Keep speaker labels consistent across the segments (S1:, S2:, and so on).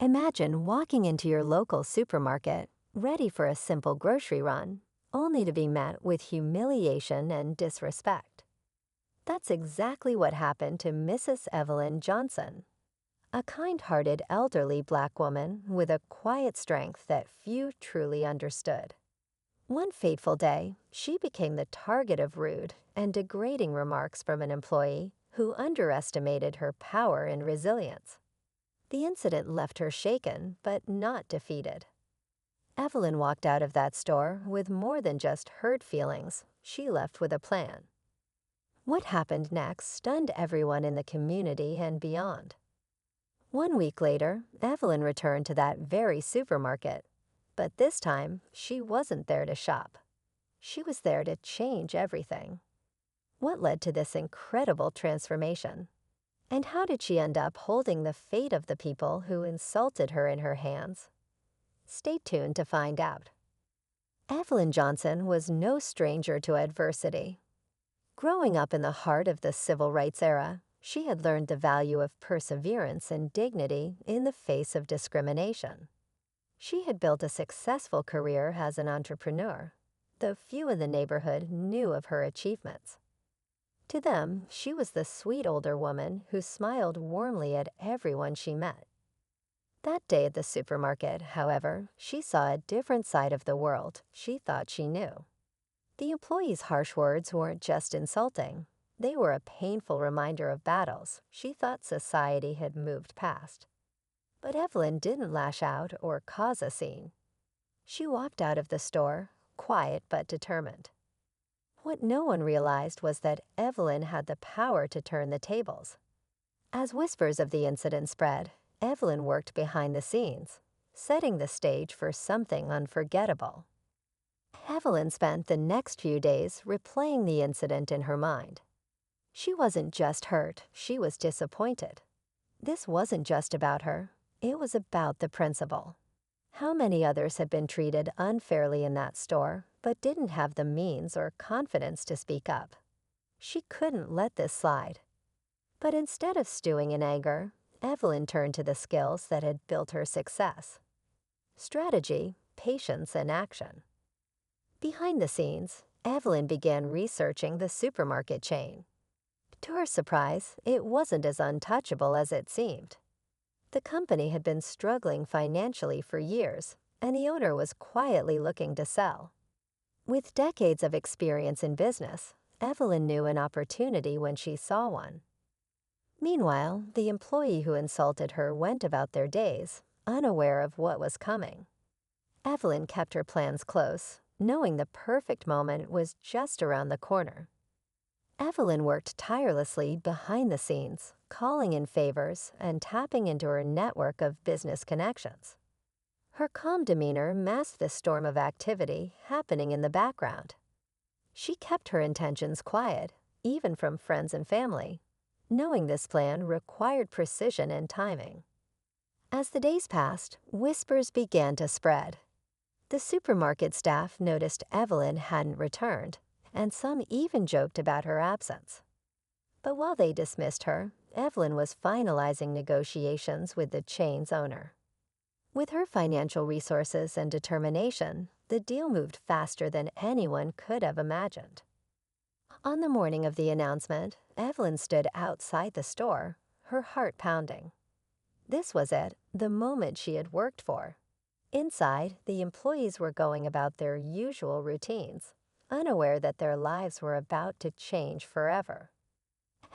S1: Imagine walking into your local supermarket, ready for a simple grocery run, only to be met with humiliation and disrespect. That's exactly what happened to Mrs. Evelyn Johnson, a kind-hearted elderly black woman with a quiet strength that few truly understood. One fateful day, she became the target of rude and degrading remarks from an employee who underestimated her power and resilience. The incident left her shaken, but not defeated. Evelyn walked out of that store with more than just hurt feelings. She left with a plan. What happened next stunned everyone in the community and beyond. 1 week later, Evelyn returned to that very supermarket. But this time, she wasn't there to shop. She was there to change everything. What led to this incredible transformation? And how did she end up holding the fate of the people who insulted her in her hands? Stay tuned to find out. Evelyn Johnson was no stranger to adversity. Growing up in the heart of the civil rights era, she had learned the value of perseverance and dignity in the face of discrimination. She had built a successful career as an entrepreneur, though few in the neighborhood knew of her achievements. To them, she was the sweet older woman who smiled warmly at everyone she met. That day at the supermarket, however, she saw a different side of the world she thought she knew. The employees' harsh words weren't just insulting. They were a painful reminder of battles she thought society had moved past. But Evelyn didn't lash out or cause a scene. She walked out of the store, quiet but determined. What no one realized was that Evelyn had the power to turn the tables. As whispers of the incident spread, Evelyn worked behind the scenes, setting the stage for something unforgettable. Evelyn spent the next few days replaying the incident in her mind. She wasn't just hurt, she was disappointed. This wasn't just about her, it was about the principal. How many others had been treated unfairly in that store, but didn't have the means or confidence to speak up? She couldn't let this slide. But instead of stewing in anger, Evelyn turned to the skills that had built her success: strategy, patience, and action. Behind the scenes, Evelyn began researching the supermarket chain. To her surprise, it wasn't as untouchable as it seemed. The company had been struggling financially for years, and the owner was quietly looking to sell. With decades of experience in business, Evelyn knew an opportunity when she saw one. Meanwhile, the employee who insulted her went about their days, unaware of what was coming. Evelyn kept her plans close, knowing the perfect moment was just around the corner. Evelyn worked tirelessly behind the scenes, calling in favors and tapping into her network of business connections. Her calm demeanor masked the storm of activity happening in the background. She kept her intentions quiet, even from friends and family, knowing this plan required precision and timing. As the days passed, whispers began to spread. The supermarket staff noticed Evelyn hadn't returned, and some even joked about her absence. But while they dismissed her, Evelyn was finalizing negotiations with the chain's owner. With her financial resources and determination, the deal moved faster than anyone could have imagined. On the morning of the announcement, Evelyn stood outside the store, her heart pounding. This was it, the moment she had worked for. Inside, the employees were going about their usual routines, unaware that their lives were about to change forever.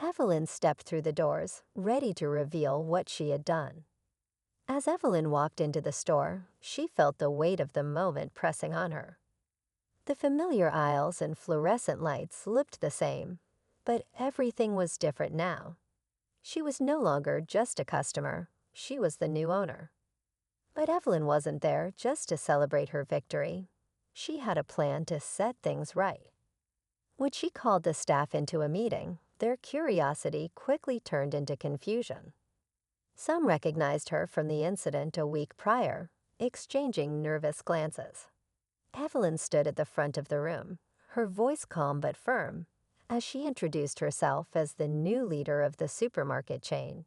S1: Evelyn stepped through the doors, ready to reveal what she had done. As Evelyn walked into the store, she felt the weight of the moment pressing on her. The familiar aisles and fluorescent lights looked the same, but everything was different now. She was no longer just a customer, she was the new owner. But Evelyn wasn't there just to celebrate her victory. She had a plan to set things right. When she called the staff into a meeting, their curiosity quickly turned into confusion. Some recognized her from the incident a week prior, exchanging nervous glances. Evelyn stood at the front of the room, her voice calm but firm, as she introduced herself as the new leader of the supermarket chain.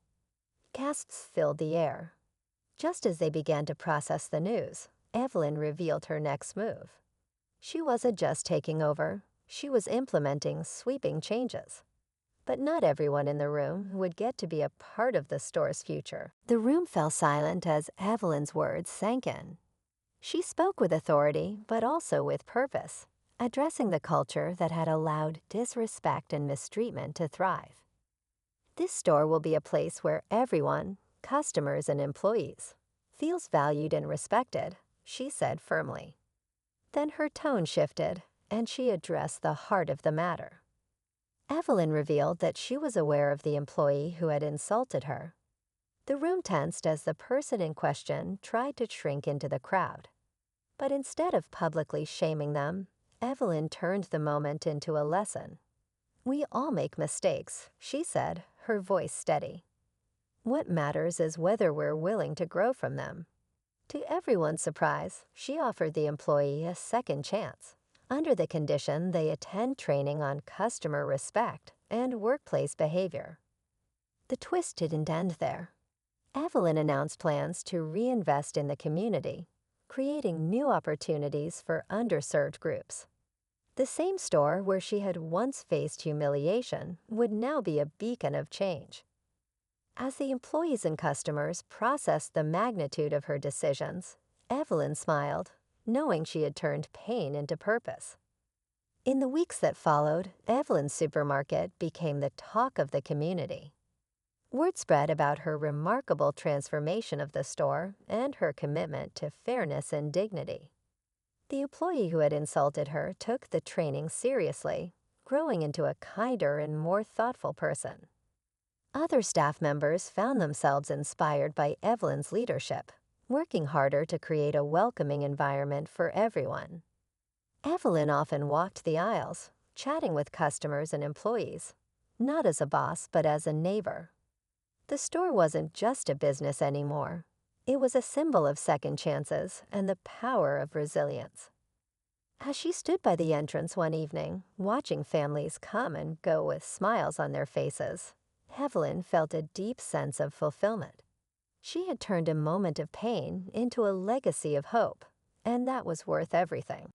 S1: Gasps filled the air. Just as they began to process the news, Evelyn revealed her next move. She wasn't just taking over, she was implementing sweeping changes. But not everyone in the room would get to be a part of the store's future. The room fell silent as Evelyn's words sank in. She spoke with authority, but also with purpose, addressing the culture that had allowed disrespect and mistreatment to thrive. This store will be a place where everyone, customers and employees, feels valued and respected, she said firmly. Then her tone shifted, and she addressed the heart of the matter. Evelyn revealed that she was aware of the employee who had insulted her. The room tensed as the person in question tried to shrink into the crowd. But instead of publicly shaming them, Evelyn turned the moment into a lesson. "We all make mistakes," she said, her voice steady. "What matters is whether we're willing to grow from them." To everyone's surprise, she offered the employee a second chance, under the condition they attend training on customer respect and workplace behavior. The twist didn't end there. Evelyn announced plans to reinvest in the community, creating new opportunities for underserved groups. The same store where she had once faced humiliation would now be a beacon of change. As the employees and customers processed the magnitude of her decisions, Evelyn smiled, knowing she had turned pain into purpose. In the weeks that followed, Evelyn's supermarket became the talk of the community. Word spread about her remarkable transformation of the store and her commitment to fairness and dignity. The employee who had insulted her took the training seriously, growing into a kinder and more thoughtful person. Other staff members found themselves inspired by Evelyn's leadership, working harder to create a welcoming environment for everyone. Evelyn often walked the aisles, chatting with customers and employees, not as a boss but as a neighbor. The store wasn't just a business anymore. It was a symbol of second chances and the power of resilience. As she stood by the entrance one evening, watching families come and go with smiles on their faces, Evelyn felt a deep sense of fulfillment. She had turned a moment of pain into a legacy of hope, and that was worth everything.